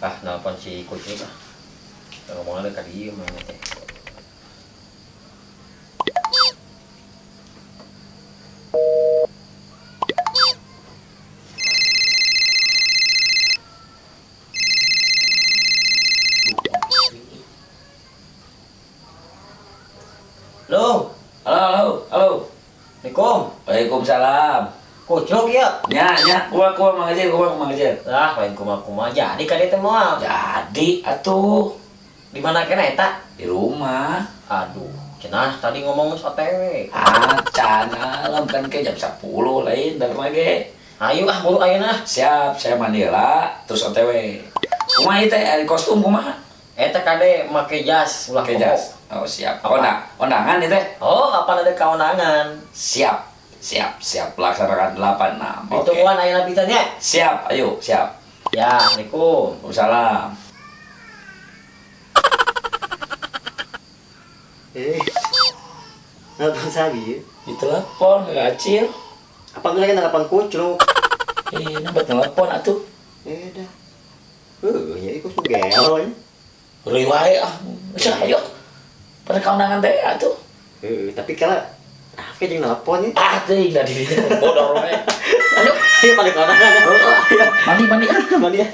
Ah, nelpon si kucing ah. Ngomongnya dekat dia mana teh. Halo, Halo, halo, halo. Assalamualaikum. Waalaikumsalam. Kucuk ya? Nya, kuah mang aja. Ah, lain kuma-kuma jadi ka dieu teh moal. Jadi atuh Di mana kena eta? di rumah. Aduh, cenah tadi ngomong geus OTW. Can alam kan ke jam 10 lain dari lagi. Ayo ah buru ayeuna. Siap, saya mandi lah, terus OTW. Kumaha ieu teh ari kostum kumaha? Eta kade make jas ulah Pakai jas. Oh, siap. Kondangan ieu teh. Oh, apa ada kewenangan? Siap. Laksanakan 86. Oke. Hitungan ayeuna pitanya. Siap, ayo, siap. Ya, Assalamualaikum. Waalaikumsalam. Nelpon sabi. Ditelepon kecil. Apa ngeuleuh nelpon kucuk? Nambah telepon atuh. Dah. Ya iku sugelo nya. Rui wae ah. Bisa ayo. Pada kaundangan teh atuh. Tapi kala ke jeung nelpon ya. Ah teuing da diri bodor wae. Ayo, Ayo pada kondangan. mandi. Mandi ya.